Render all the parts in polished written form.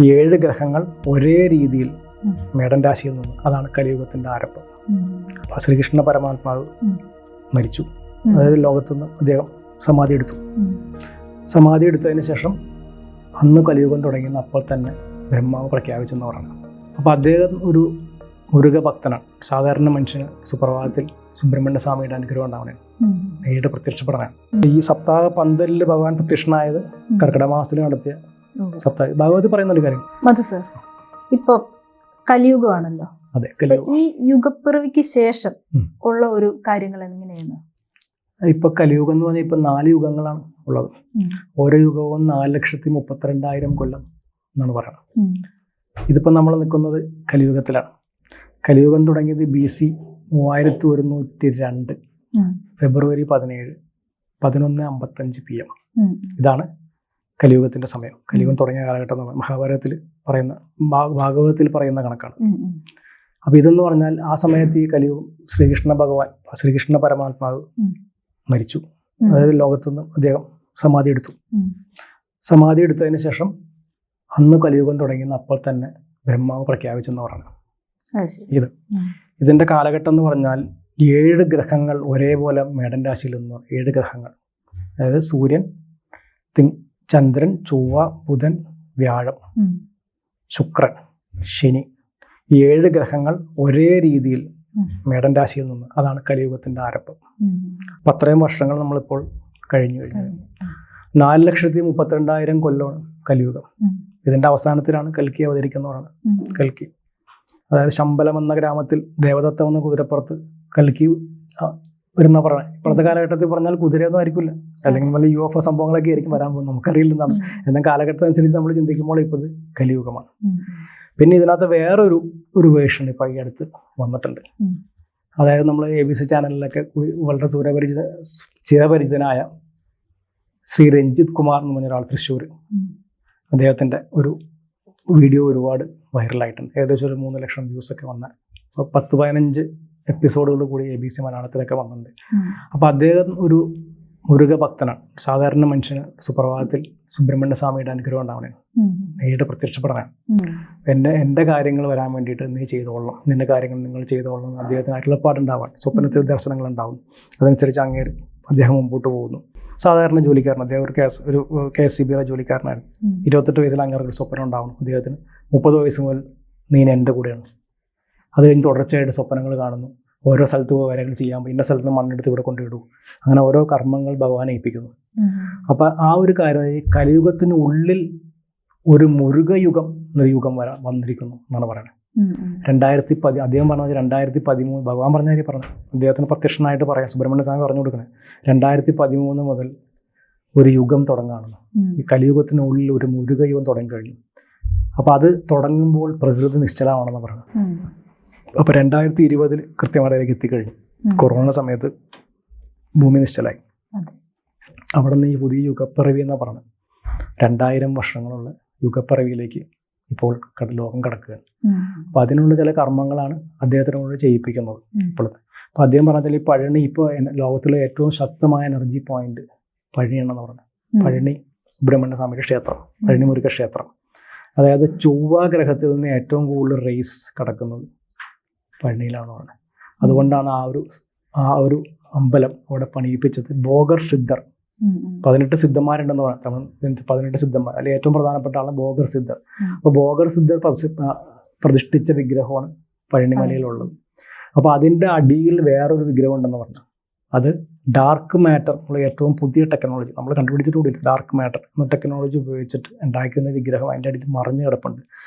7 ഗ്രഹങ്ങൾ ഒരേ രീതിയിൽ മേടൻ രാശിയിൽ നിന്ന്, അതാണ് കലിയുഗത്തിൻ്റെ ആരംഭം. അപ്പോൾ ശ്രീകൃഷ്ണ പരമാത്മാവ് മരിച്ചു. അതായത് ലോകത്തുനിന്ന് അദ്ദേഹം സമാധി എടുത്തു. സമാധി എടുത്തതിന് ശേഷം അന്ന് കലിയുഗം തുടങ്ങിയെന്ന് അപ്പോൾ തന്നെ ബ്രഹ്മാവ് പ്രഖ്യാപിച്ചെന്ന് പറഞ്ഞു. അപ്പോൾ അദ്ദേഹം ഒരു മുരുക ഭക്തനാണ്. സാധാരണ മനുഷ്യന് സുപ്രഭാതത്തിൽ സുബ്രഹ്മണ്യ സ്വാമിയുടെ അനുഗ്രഹം ഉണ്ടാവണേ, നേരിട്ട് പ്രത്യക്ഷപ്പെടാൻ. ഈ സപ്താഹ പന്തലിൽ ഭഗവാൻ പ്രത്യക്ഷനായത് കർക്കിടക മാസത്തിൽ നടത്തിയ സപ്താഹ ഭാഗവതി പറയുന്ന ഒരു കാര്യം. മധു സർ, ഇപ്പൊ കലിയുഗമാണല്ലോ. അതെ, കലിയുഗം. ഈ യുഗപ്പിറവിക്ക് ശേഷം ഉള്ള ഒരു കാര്യങ്ങൾ എങ്ങനെയാണ്? ഇപ്പൊ കലിയുഗം എന്ന് പറഞ്ഞാൽ ഇപ്പൊ 4 യുഗങ്ങളാണ് ഉള്ളത്. ഓരോ യുഗവും 4,32,000 കൊല്ലം എന്നാണ് പറയുന്നത്. ഇതിപ്പോ നമ്മൾ നിൽക്കുന്നത് കലിയുഗത്തിലാണ്. കലിയുഗം തുടങ്ങിയത് BC 3102 ഫെബ്രുവരി 17 11:55 PM. ഇതാണ് കലിയുഗത്തിന്റെ സമയം. കലിയുഗം തുടങ്ങിയ കാലഘട്ടം എന്ന് മഹാഭാരതത്തിൽ പറയുന്ന, ഭാഗവതത്തിൽ പറയുന്ന കണക്കാണ്. അപ്പൊ ഇതെന്ന് പറഞ്ഞാൽ ആ സമയത്ത് ഈ കലിയുഗം ശ്രീകൃഷ്ണ പരമാത്മാവ് മരിച്ചു. അതായത് ലോകത്തുനിന്ന് അദ്ദേഹം സമാധി എടുത്തു. സമാധി എടുത്തതിന് ശേഷം അന്ന് കലിയുഗം തുടങ്ങിയെന്ന് അപ്പോൾ തന്നെ ബ്രഹ്മാവ് പ്രഖ്യാപിച്ചെന്ന് പറഞ്ഞു. ഇതിന്റെ കാലഘട്ടം എന്ന് പറഞ്ഞാൽ 7 ഗ്രഹങ്ങൾ ഒരേപോലെ മേടൻ രാശിയിൽ നിന്ന്, 7 ഗ്രഹങ്ങൾ, അതായത് സൂര്യൻ, ചന്ദ്രൻ, ചൊവ്വ, ബുധൻ, വ്യാഴം, ശുക്രൻ, ശനി, 7 ഗ്രഹങ്ങൾ ഒരേ രീതിയിൽ മേടൻ രാശിയിൽ നിന്ന്, അതാണ് കലിയുഗത്തിന്റെ ആരംഭം. അപ്പം അത്രയും വർഷങ്ങൾ നമ്മളിപ്പോൾ കഴിഞ്ഞു. 4,32,000 കൊല്ലമാണ് കലിയുഗം. ഇതിന്റെ അവസാനത്തിലാണ് കൽക്കി അവതരിക്കുന്നവരാണ്. കൽക്കി, അതായത് ശമ്പലം എന്ന ഗ്രാമത്തിൽ ദേവദത്തം എന്ന കുതിരപ്പുറത്ത് കൽക്കി വരുന്ന പറഞ്ഞത്. ഇപ്പോഴത്തെ കാലഘട്ടത്തിൽ പറഞ്ഞാൽ കുതിരയൊന്നും ആയിരിക്കില്ല, അല്ലെങ്കിൽ വലിയ UFO സംഭവങ്ങളൊക്കെ ആയിരിക്കും വരാൻ പോകുന്നത്, നമുക്കറിയില്ലെന്നാണ്. എന്നാൽ കാലഘട്ടം അനുസരിച്ച് നമ്മൾ ചിന്തിക്കുമ്പോൾ ഇപ്പോൾ ഇത് കലിയുഗമാണ്. പിന്നെ ഇതിനകത്ത് വേറൊരു വേർഷൻ ഇപ്പം ഈ അടുത്ത് വന്നിട്ടുണ്ട്. അതായത് നമ്മൾ ABC ചാനലിലൊക്കെ വളരെ ചിരപരിചിതനായ ശ്രീ രഞ്ജിത്ത് കുമാർ എന്ന് പറഞ്ഞ ഒരാൾ, തൃശ്ശൂർ, അദ്ദേഹത്തിൻ്റെ ഒരു വീഡിയോ ഒരുപാട് വൈറലായിട്ടുണ്ട്. ഏകദേശം ഒരു 3 ലക്ഷം വ്യൂസൊക്കെ വന്ന 10-15 എപ്പിസോഡുകൾ കൂടി ABC മലയാളത്തിലൊക്കെ വന്നിട്ടുണ്ട്. അപ്പോൾ അദ്ദേഹം ഒരു മുരുക ഭക്തനാണ്. സാധാരണ മനുഷ്യന് സുപ്രഭാതത്തിൽ സുബ്രഹ്മണ്യ സ്വാമിയുടെ അനുഗ്രഹം ഉണ്ടാവണേ, നേരിട്ട് പ്രത്യക്ഷപ്പെടാൻ. എൻ്റെ കാര്യങ്ങൾ വരാൻ വേണ്ടിയിട്ട് നീ ചെയ്തോളണം, നിന്റെ കാര്യങ്ങൾ നിങ്ങൾ ചെയ്തോളണം. അദ്ദേഹത്തിന് അരുളപ്പാടുണ്ടാവാൻ, സ്വപ്നത്തിൽ ദർശനങ്ങൾ ഉണ്ടാവും. അതനുസരിച്ച് അദ്ദേഹം മുമ്പോട്ട് പോകുന്നു. സാധാരണ ജോലിക്കാരൻ, അദ്ദേഹം ഒരു KSCBയിലെ ജോലിക്കാരനായിരുന്നു. 28 വയസ്സിൽ അങ്ങേർക്ക് സ്വപ്നം ഉണ്ടാവണം. അദ്ദേഹത്തിന് 30 വയസ്സ് മുതൽ നീ എൻ്റെ കൂടെയാണ്. അത് കഴിഞ്ഞ് തുടർച്ചയായിട്ട് സ്വപ്നങ്ങൾ കാണുന്നു. ഓരോ സ്ഥലത്ത് പോയി കാര്യങ്ങൾ ചെയ്യാൻ, ഇന്ന സ്ഥലത്ത് നിന്ന് മണ്ണെടുത്ത് ഇവിടെ കൊണ്ടിടും. അങ്ങനെ ഓരോ കർമ്മങ്ങൾ ഭഗവാനെ ഏൽപ്പിക്കുന്നു. അപ്പം ആ ഒരു കാര്യം, ഈ കലിയുഗത്തിന് ഉള്ളിൽ ഒരു മുരുകയുഗം എന്നൊരു യുഗം വന്നിരിക്കുന്നു എന്നാണ് പറയുന്നത്. 2010 അദ്ദേഹം പറഞ്ഞത് 2013, ഭഗവാൻ പറഞ്ഞ കാര്യം പറഞ്ഞു, അദ്ദേഹത്തിന് പ്രത്യക്ഷനായിട്ട് പറയാം, സുബ്രഹ്മണ്യ സ്വാമി പറഞ്ഞു കൊടുക്കണേ, 2013 മുതൽ ഒരു യുഗം തുടങ്ങുകയാണെന്ന്. ഈ കലിയുഗത്തിനുള്ളിൽ ഒരു മുരുകയുഗം തുടങ്ങി കഴിഞ്ഞു. അപ്പോൾ അത് തുടങ്ങുമ്പോൾ പ്രകൃതി നിശ്ചലമാണെന്ന് പറഞ്ഞു. അപ്പോൾ 2020 കൃത്യമായിട്ടേക്ക് എത്തിക്കഴിഞ്ഞു. കൊറോണ സമയത്ത് ഭൂമി നിശ്ചലായി. അവിടെ നിന്ന് ഈ പുതിയ യുഗപ്പിറവി എന്നാണ് പറഞ്ഞത്. 2000 വർഷങ്ങളുള്ള യുഗപ്പിറവിയിലേക്ക് ഇപ്പോൾ ലോകം കടക്കുകയാണ്. അപ്പം അതിനുള്ള ചില കർമ്മങ്ങളാണ് അദ്ദേഹത്തിനോട് ചെയ്യിപ്പിക്കുന്നത് ഇപ്പോഴത്തെ. അപ്പം അദ്ദേഹം പറഞ്ഞാൽ ഈ പഴനി ഇപ്പോൾ ലോകത്തിലെ ഏറ്റവും ശക്തമായ എനർജി പോയിന്റ് പഴനിയാണെന്ന് പറഞ്ഞത്. പഴനി സുബ്രഹ്മണ്യ സ്വാമിയുടെ ക്ഷേത്രം, പഴനി മുരുക ക്ഷേത്രം. അതായത് ചൊവ്വ ഗ്രഹത്തിൽ നിന്ന് ഏറ്റവും കൂടുതൽ റേസ് കടക്കുന്നത് പഴനിയിലാണ് പറഞ്ഞത്. അതുകൊണ്ടാണ് ആ ഒരു അമ്പലം അവിടെ പണിയിപ്പിച്ചത്. ഭോഗർ സിദ്ധർ, 18 സിദ്ധന്മാരുണ്ടെന്ന് പറയാം. 18 സിദ്ധന്മാർ, അല്ലെങ്കിൽ ഏറ്റവും പ്രധാനപ്പെട്ട ആളാണ് ഭോഗർ സിദ്ധർ. അപ്പോൾ ഭോഗർ സിദ്ധർ പ്രതിഷ്ഠിച്ച വിഗ്രഹമാണ് പഴനിമലയിലുള്ളത്. അപ്പോൾ അതിൻ്റെ അടിയിൽ വേറൊരു വിഗ്രഹം ഉണ്ടെന്ന് പറഞ്ഞു. അത് ഡാർക്ക് മാറ്റർ ഉള്ള ഏറ്റവും പുതിയ ടെക്നോളജി, നമ്മൾ കണ്ടുപിടിച്ചിട്ടുകൂടില്ല. ഡാർക്ക് മാറ്റർ എന്ന ടെക്നോളജി ഉപയോഗിച്ചിട്ട് ഉണ്ടാക്കുന്ന വിഗ്രഹം അതിൻ്റെ അടിയിൽ മറിഞ്ഞു കിടപ്പുണ്ട്.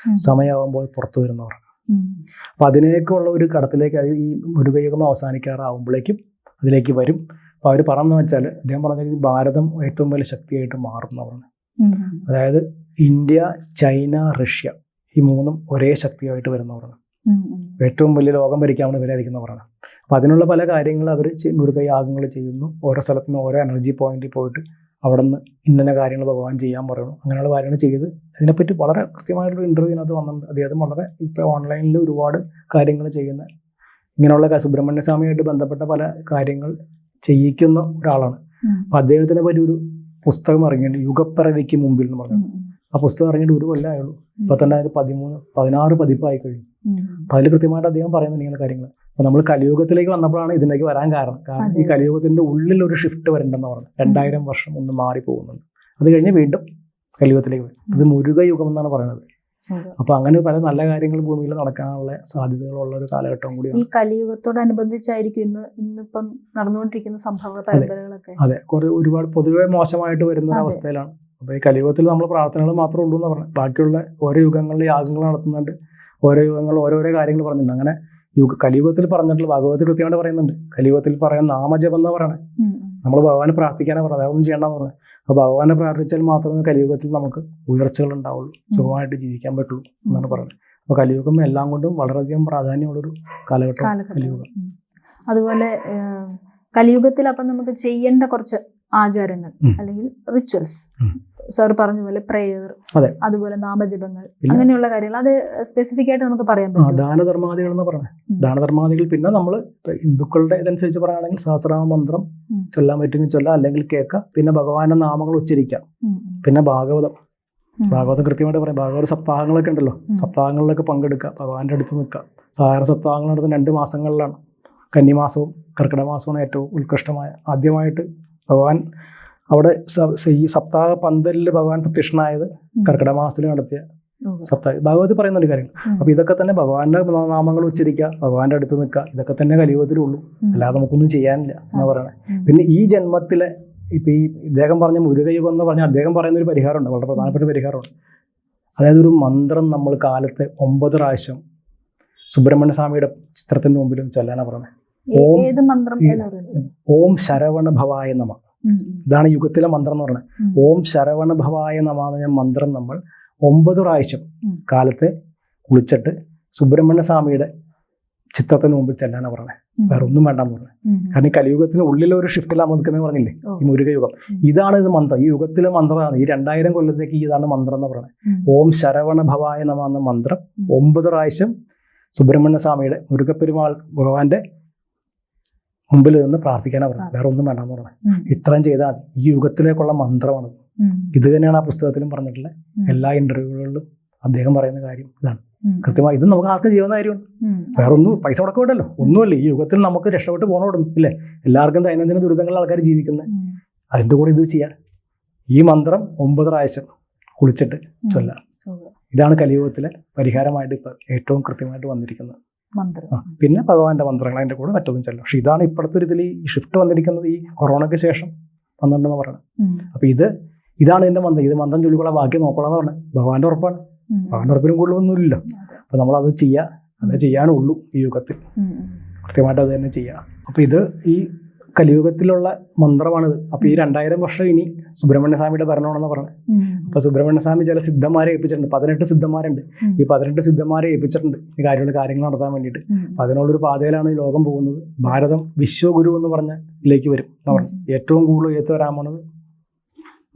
സമയമാകുമ്പോൾ പുറത്തു വരുന്നവർ. അപ്പം അതിനേക്കുള്ള ഒരു കടത്തിലേക്ക്, അത് ഈ മുരുകയുഗം അവസാനിക്കാറാവുമ്പോഴേക്കും അതിലേക്ക് വരും. അപ്പോൾ അവർ പറഞ്ഞു വെച്ചാൽ, അദ്ദേഹം പറഞ്ഞാൽ ഭാരതം ഏറ്റവും വലിയ ശക്തിയായിട്ട് മാറും എന്നാണ്. അതായത് ഇന്ത്യ, ചൈന, റഷ്യ, ഈ 3 ഒരേ ശക്തിയായിട്ട് വരുന്നവരാണ്. ഏറ്റവും വലിയ ലോകം ഭരിക്കാവുന്ന ഇവരായിരിക്കുന്നവരാണ്. അപ്പം അതിനുള്ള പല കാര്യങ്ങൾ അവർ മുരുകയാഗങ്ങൾ ചെയ്യുന്നു. ഓരോ സ്ഥലത്തു നിന്ന് ഓരോ എനർജി പോയിന്റിൽ പോയിട്ട് അവിടെ നിന്ന് ഇന്ന കാര്യങ്ങൾ ഭഗവാൻ ചെയ്യാൻ പറയുന്നു. അങ്ങനെയുള്ള കാര്യങ്ങൾ ചെയ്ത് ഇതിനെപ്പറ്റി വളരെ കൃത്യമായിട്ടുള്ള ഇൻ്റർവ്യൂവിനകത്ത് വന്നിട്ടുണ്ട്. അദ്ദേഹം വളരെ ഇപ്പോൾ ഓൺലൈനിൽ ഒരുപാട് കാര്യങ്ങൾ ചെയ്യുന്ന, ഇങ്ങനെയുള്ള സുബ്രഹ്മണ്യ സ്വാമിയായിട്ട് ബന്ധപ്പെട്ട പല കാര്യങ്ങൾ ചെയ്യിക്കുന്ന ഒരാളാണ്. അപ്പം അദ്ദേഹത്തിനെ പറ്റി ഒരു പുസ്തകം ഇറങ്ങിയിട്ട്, യുഗപ്പിറവിക്ക് മുമ്പിൽ എന്ന് പറഞ്ഞു. ആ പുസ്തകം ഇറങ്ങിയിട്ട് 1 കൊല്ലമായുള്ളൂ. ഇപ്പൊ തന്നെ അതിന് 16 പതിപ്പായി കഴിഞ്ഞു. അപ്പൊ അതിൽ കൃത്യമായിട്ട് അദ്ദേഹം പറയുന്നുണ്ട് ഇങ്ങനെ കാര്യങ്ങൾ. അപ്പൊ നമ്മൾ കലിയുഗത്തിലേക്ക് വന്നപ്പോഴാണ് ഇതിലേക്ക് വരാൻ കാരണം. ഈ കലിയുഗത്തിന്റെ ഉള്ളിൽ ഒരു ഷിഫ്റ്റ് വരണ്ടെന്ന് പറഞ്ഞു. 2000 വർഷം ഒന്ന് മാറി പോകുന്നുണ്ട്. അത് കഴിഞ്ഞ് വീണ്ടും കലിയുഗത്തിലേക്ക് വരും. ഇത് മുരുക യുഗം എന്നാണ് പറയുന്നത്. അപ്പൊ അങ്ങനെ പല നല്ല കാര്യങ്ങൾ ഭൂമിയിൽ നടക്കാനുള്ള സാധ്യതകളുള്ള ഒരു കാലഘട്ടം കൂടിയാണ്. ഈ കലിയുഗത്തോടനുബന്ധിച്ചായിരിക്കും ഇന്നിപ്പം നടന്നുകൊണ്ടിരിക്കുന്ന സംഭവ പരമ്പരകളൊക്കെ. അതെ, ഒരുപാട് പൊതുവെ മോശമായിട്ട് വരുന്ന ഒരു അവസ്ഥയിലാണ്. അപ്പൊ ഈ കലിയുഗത്തിൽ നമ്മൾ പ്രാർത്ഥനകൾ മാത്രമേ ഉള്ളൂ എന്ന് പറഞ്ഞു. ബാക്കിയുള്ള ഓരോ യുഗങ്ങളിൽ യാഗങ്ങൾ നടത്തുന്നുണ്ട്, ഓരോ യുഗങ്ങൾ ഓരോരോ കാര്യങ്ങൾ പറഞ്ഞിട്ടുണ്ട്. അങ്ങനെ കലിയുഗത്തിൽ പറഞ്ഞിട്ടുള്ള ഭാഗവതത്തിൽ കൃത്യമായിട്ട് പറയുന്നുണ്ട്. കലിയുഗത്തിൽ പറയാൻ നാമജപം എന്ന് പറയണേ. നമ്മൾ ഭഗവാനെ പ്രാർത്ഥിക്കാനാണ് പറഞ്ഞത്, അതൊന്നും ചെയ്യണ്ടെന്ന് പറഞ്ഞത്. അപ്പൊ ഭഗവാനെ പ്രാർത്ഥിച്ചാൽ മാത്രമേ കലിയുഗത്തിൽ നമുക്ക് ഉയർച്ചകൾ ഉണ്ടാവുള്ളൂ, സുഖമായിട്ട് ജീവിക്കാൻ പറ്റുള്ളൂ എന്നാണ് പറയുന്നത്. അപ്പൊ കലിയുഗം എല്ലാം കൊണ്ടും വളരെയധികം പ്രാധാന്യമുള്ളൊരു കാലഘട്ടം കലിയുഗം. അതുപോലെ കലിയുഗത്തിൽ അപ്പം നമുക്ക് ചെയ്യേണ്ട കുറച്ച് ആചാരങ്ങൾ അല്ലെങ്കിൽ റിച്വൽസ്, സാർ പറഞ്ഞ പോലെ പ്രേയർ, അതുപോലെ നാമജപങ്ങൾ, അങ്ങനെയുള്ള കാര്യങ്ങൾ അത് സ്പെസിഫിക് ആയിട്ട് നമുക്ക് പറയാൻ പറ്റും. ദാനധർമാദികൾ എന്ന് പറഞ്ഞത്, ദാനധർമാദികൾ. പിന്നെ നമ്മൾ ഹിന്ദുക്കളുടെ ഇതനുസരിച്ച് പറയുകയാണെങ്കിൽ സഹസ്രനാമ മന്ത്രം ചൊല്ലാൻ പറ്റുമെങ്കിൽ ചൊല്ലാം, അല്ലെങ്കിൽ കേൾക്കാം. പിന്നെ ഭഗവാന്റെ നാമങ്ങൾ ഉച്ചരിക്കാം. പിന്നെ ഭാഗവതം കൃത്യമായിട്ട് പറയാം. ഭാഗവത സപ്താഹങ്ങളൊക്കെ ഉണ്ടല്ലോ, സപ്താഹങ്ങളിലൊക്കെ പങ്കെടുക്കുക, ഭഗവാന്റെ അടുത്ത് നിൽക്കുക. സാധാരണ സപ്താഹങ്ങൾ നടത്തുന്ന 2 മാസങ്ങളിലാണ്. കന്നിമാസവും കർക്കിടക മാസമാണ് ഏറ്റവും ഉത്കൃഷ്ടമായ. ആദ്യമായിട്ട് ഭഗവാൻ അവിടെ ഈ സപ്താഹ പന്തലിൽ ഭഗവാൻ പ്രത്യക്ഷനായത് കർക്കിടക മാസത്തിൽ നടത്തിയ സപ്താഹം ഭാഗവതത്തിൽ പറയുന്ന ഒരു കാര്യങ്ങൾ. അപ്പൊ ഇതൊക്കെ തന്നെ ഭഗവാന്റെ നാമങ്ങൾ ഉച്ചരിക്കുക, ഭഗവാന്റെ അടുത്ത് നിൽക്കുക, ഇതൊക്കെ തന്നെ കലിയുഗത്തിലുള്ളൂ. അല്ലാതെ നമുക്കൊന്നും ചെയ്യാനില്ല എന്ന് പറയണേ. പിന്നെ ഈ ജന്മത്തിലെ ഇപ്പൊ ഈ ഇദ്ദേഹം പറഞ്ഞ മുരുകയുഗം എന്ന് പറഞ്ഞാൽ അദ്ദേഹം പറയുന്ന ഒരു പരിഹാരമുണ്ട്, വളരെ പ്രധാനപ്പെട്ട പരിഹാരമുണ്ട്. അതായത് ഒരു മന്ത്രം നമ്മൾ കാലത്തെ 9 പ്രാവശ്യം സുബ്രഹ്മണ്യ സ്വാമിയുടെ ചിത്രത്തിന് മുമ്പിലും ചൊല്ലാനാണ് പറഞ്ഞത്. ഓം ശരവണ ഭവായ നമ. ഇതാണ് യുഗത്തിലെ മന്ത്രം എന്ന് പറയുന്നത്. ഓം ശരവണ ഭവായ നമ എന്ന മന്ത്രം നമ്മൾ 9 പ്രാവശ്യം കാലത്തെ കുളിച്ചിട്ട് സുബ്രഹ്മണ്യ സ്വാമിയുടെ ചിത്രത്തിന് മുമ്പിൽ ചെല്ലാനാണ് പറഞ്ഞത്. വേറെ ഒന്നും വേണ്ടെന്ന് പറഞ്ഞത്. കാരണം ഈ കലിയുഗത്തിന് ഉള്ളിൽ ഒരു ഷിഫ്റ്റിലാണ് നിൽക്കുന്നത് പറഞ്ഞില്ലേ, ഈ മുരുകയുഗം. ഇതാണ് ഇത് മന്ത്രം, ഈ യുഗത്തിലെ മന്ത്രമാണ്. ഈ 2000 കൊല്ലത്തേക്ക് ഇതാണ് മന്ത്രം എന്ന് പറയുന്നത്. ഓം ശരവണ ഭവായ നമ എന്ന മന്ത്രം 9 പ്രാവശ്യം സുബ്രഹ്മണ്യ സ്വാമിയുടെ മുരുകപ്പെരുമാൾ ഭഗവാന്റെ മുമ്പിൽ നിന്ന് പ്രാർത്ഥിക്കാനാണ് പറഞ്ഞത്. വേറെ ഒന്നും വേണ്ടെന്ന് പറഞ്ഞത്. ഇത്രയും ചെയ്താൽ മതി. ഈ യുഗത്തിലേക്കുള്ള മന്ത്രമാണ്. ഇത് തന്നെയാണ് ആ പുസ്തകത്തിലും പറഞ്ഞിട്ടുള്ള എല്ലാ ഇന്റർവ്യൂകളിലും അദ്ദേഹം പറയുന്ന കാര്യം ഇതാണ്. കൃത്യമായി ഇത് നമുക്ക് ആർക്കും ചെയ്യുന്ന കാര്യമാണ്. വേറെ ഒന്നും പൈസ മുടക്കമുണ്ടല്ലോ, ഒന്നുമല്ല. ഈ യുഗത്തിൽ നമുക്ക് രക്ഷപ്പെട്ട് പോകണോടും ഇല്ലേ, എല്ലാവർക്കും ദൈനംദിന ദുരിതങ്ങളിൽ ആൾക്കാർ ജീവിക്കുന്നത്. അതിൻ്റെ കൂടെ ഇത് ചെയ്യാം. ഈ മന്ത്രം 9 പ്രാവശ്യം കുളിച്ചിട്ട് ചൊല്ലാം. ഇതാണ് കലിയുഗത്തിലെ പരിഹാരമായിട്ട് ഇപ്പൊ ഏറ്റവും കൃത്യമായിട്ട് വന്നിരിക്കുന്നത്. പിന്നെ ഭഗവാന്റെ മന്ത്രങ്ങൾ അതിന്റെ കൂടെ മറ്റൊന്നും ചെല്ലാം. പക്ഷെ ഇതാണ് ഇപ്പോഴത്തെ ഒരു ഇതിൽ ഈ ഷിഫ്റ്റ് വന്നിരിക്കുന്നത് ഈ കൊറോണയ്ക്ക് ശേഷം വന്നിട്ടുണ്ടെന്ന് പറയണം. അപ്പൊ ഇതാണ് ഇതിന്റെ മന്ത്രം. ഇത് മന്ത്രം ചൊല്ലിക്കൊള്ളാം, ബാക്കി നോക്കോളാന്ന് പറഞ്ഞത് ഭഗവാന്റെ ഉറപ്പാണ്. ഭഗവാന്റെ ഉറപ്പിനും കൂടുതലൊന്നുമില്ലല്ലോ. അപ്പൊ നമ്മളത് ചെയ്യുക, അത് ചെയ്യാനുള്ളൂ ഈ യുഗത്തിൽ. കൃത്യമായിട്ട് അത് തന്നെ ചെയ്യുക. അപ്പൊ ഇത് ഈ കലിയുഗത്തിലുള്ള മന്ത്രമാണിത്. അപ്പൊ ഈ 2000 വർഷം ഇനി സുബ്രഹ്മണ്യ സ്വാമിയുടെ ഭരണമാണെന്ന് പറഞ്ഞത്. അപ്പൊ സുബ്രഹ്മണ്യ സ്വാമി ചില സിദ്ധന്മാരെ ഏൽപ്പിച്ചിട്ടുണ്ട്. 18 സിദ്ധന്മാരുണ്ട്. ഈ 18 സിദ്ധന്മാരെ ഏൽപ്പിച്ചിട്ടുണ്ട് ഈ കാര്യങ്ങൾ നടത്താൻ വേണ്ടിയിട്ട്. അപ്പൊ അതിനുള്ളൊരു പാതയിലാണ് ഈ ലോകം പോകുന്നത്. ഭാരതം വിശ്വഗുരു എന്ന് പറഞ്ഞ ഇതിലേക്ക് വരും എന്ന് പറഞ്ഞു. ഏറ്റവും കൂടുതൽ ഉയർത്തി വരാൻ പോണത്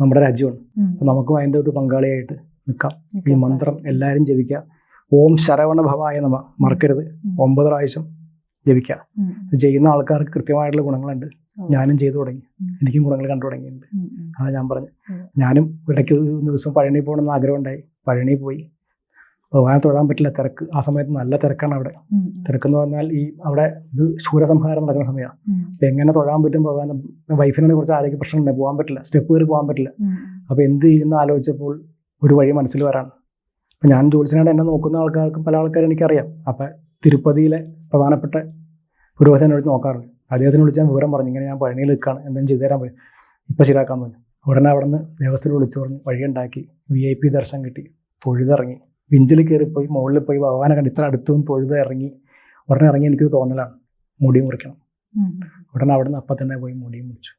നമ്മുടെ രാജ്യമാണ്. അപ്പൊ നമുക്കും അതിന്റെ ഒരു പങ്കാളിയായിട്ട് നിൽക്കാം. ഈ മന്ത്രം എല്ലാവരും ജപിക്കുക. ഓം ശരവണ ഭവായ നമ മറക്കരുത്. 9 പ്രാവശ്യം ജപിക്കുക. ഇത് ചെയ്യുന്ന ആൾക്കാർക്ക് കൃത്യമായിട്ടുള്ള ഗുണങ്ങളുണ്ട്. ഞാനും ചെയ്തു തുടങ്ങി, എനിക്കും ഗുണങ്ങൾ കണ്ടു തുടങ്ങിയിട്ടുണ്ട്. അതാ ഞാൻ പറഞ്ഞു. ഞാനും ഇടയ്ക്ക് ഒരു ദിവസം പഴനി പോകണമെന്ന് ആഗ്രഹം ഉണ്ടായി. പഴനി പോയി. ഭഗവാനെ തൊഴാൻ പറ്റില്ല, തിരക്ക്. ആ സമയത്ത് നല്ല തിരക്കാണ് അവിടെ. തിരക്കെന്ന് പറഞ്ഞാൽ ഈ അവിടെ ഇത് ശൂരസംഹാരം നടക്കുന്ന സമയമാണ്. അപ്പൊ എങ്ങനെ തൊഴാൻ പറ്റും ഭഗവാൻ? വൈഫിനെ കുറിച്ച് ആരോഗ്യ പ്രശ്നമുണ്ട്, പോകാൻ പറ്റില്ല, സ്റ്റെപ്പ് കയറി പോകാൻ പറ്റില്ല. അപ്പൊ എന്ത് ചെയ്യുന്ന ആലോചിച്ചപ്പോൾ ഒരു വഴി മനസ്സിൽ വരാണ്. അപ്പൊ ഞാൻ ജോത്സ്യനായിട്ട് എന്നെ നോക്കുന്ന ആൾക്കാർക്കും പല ആൾക്കാരും എനിക്കറിയാം. അപ്പൊ തിരുപ്പതിയിലെ പ്രധാനപ്പെട്ട പുരോഹിതനെ എടുത്ത് നോക്കാറുണ്ട്. അദ്ദേഹത്തിന് വിളിച്ചാൽ വിവരം പറഞ്ഞു, ഇങ്ങനെ ഞാൻ പഴനിയിൽ നിൽക്കുകയാണ്, എന്തെങ്കിലും ചെയ്തു തരാൻ പറ്റും, ഇപ്പം ശരിയാക്കാമെന്ന് പറഞ്ഞു. ഉടനെ അവിടെ നിന്ന് ദേവസ്ഥയിൽ വിളിച്ചു പറഞ്ഞ് വഴിയുണ്ടാക്കി. VIP ദർശനം കിട്ടി. തൊഴുതിറങ്ങി. വിഞ്ചിൽ കയറിപ്പോയി, മുകളിൽ പോയി ഭഗവാനെ കണ്ട് ഇത്ര അടുത്തും തൊഴുത് ഇറങ്ങി. ഉടനെ ഇറങ്ങി എനിക്കൊരു തോന്നലാണ്, മുടി മുറിക്കണം. ഉടനെ അവിടെ നിന്ന് അപ്പം തന്നെ പോയി മുടിയും മുറിച്ചു.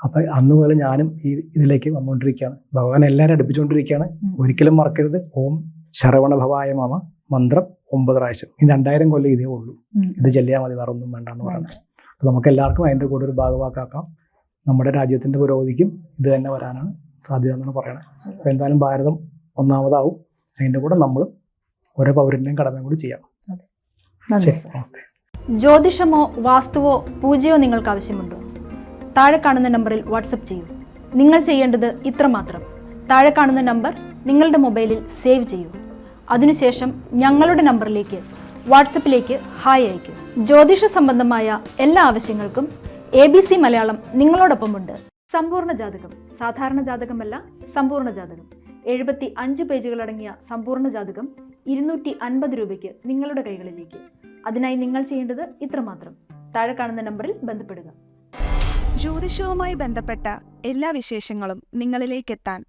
അപ്പം അന്ന് പോലെ ഞാനും ഈ ഇതിലേക്ക് വന്നുകൊണ്ടിരിക്കുകയാണ്. ഭഗവാൻ എല്ലാവരും അടുപ്പിച്ചുകൊണ്ടിരിക്കുകയാണ്. ഒരിക്കലും മറക്കരുത്. ഓം ശരവണ ഭവായ മമ മന്ത്രം 9 പ്രാവശ്യം. ഇനി 2000 കൊല്ലം ഇതേ ഉള്ളൂ. ഇത് ചെല്ലിയാൽ മതി, വേറെ ഒന്നും വേണ്ടെന്ന് പറയുന്നത്. അപ്പം നമുക്ക് എല്ലാവർക്കും അതിൻ്റെ കൂടെ ഒരു ഭാഗവാക്കാക്കാം. നമ്മുടെ രാജ്യത്തിൻ്റെ പുരോഗതിക്കും ഇത് തന്നെ വരാനാണ് സാധ്യത എന്നാണ് പറയണത്. അപ്പോൾ എന്തായാലും ഭാരതം ഒന്നാമതാവും. അതിൻ്റെ കൂടെ നമ്മൾ ഓരോ പൗരൻ്റെയും കടമയും കൂടി ചെയ്യാം. ശരി, നമസ്തേ. ജ്യോതിഷമോ വാസ്തുവോ പൂജയോ നിങ്ങൾക്ക് ആവശ്യമുണ്ടോ? താഴെ കാണുന്ന നമ്പറിൽ വാട്സപ്പ് ചെയ്യൂ. നിങ്ങൾ ചെയ്യേണ്ടത് ഇത്രമാത്രം. താഴെ കാണുന്ന നമ്പർ നിങ്ങളുടെ മൊബൈലിൽ സേവ് ചെയ്യൂ. അതിനുശേഷം ഞങ്ങളുടെ നമ്പറിലേക്ക് വാട്സപ്പിലേക്ക് ഹായ് അയയ്ക്കൂ. ജ്യോതിഷ സംബന്ധമായ എല്ലാ ആവശ്യങ്ങൾക്കും ABC മലയാളം നിങ്ങളോടൊപ്പമുണ്ട്. സമ്പൂർണ്ണ ജാതകം, സാധാരണ ജാതകമല്ല, സമ്പൂർണ്ണ ജാതകം. 75 പേജുകളടങ്ങിയ സമ്പൂർണ്ണ ജാതകം 250 രൂപയ്ക്ക് നിങ്ങളുടെ കൈകളിലേക്ക്. അതിനായി നിങ്ങൾ ചെയ്യേണ്ടത് ഇത്രമാത്രം: താഴെ കാണുന്ന നമ്പറിൽ ബന്ധപ്പെടുക. ജ്യോതിഷവുമായി ബന്ധപ്പെട്ട എല്ലാ വിശേഷങ്ങളും നിങ്ങളിലേക്കെത്താൻ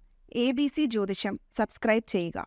ABC ജ്യോതിഷം സബ്സ്ക്രൈബ് ചെയ്യുക.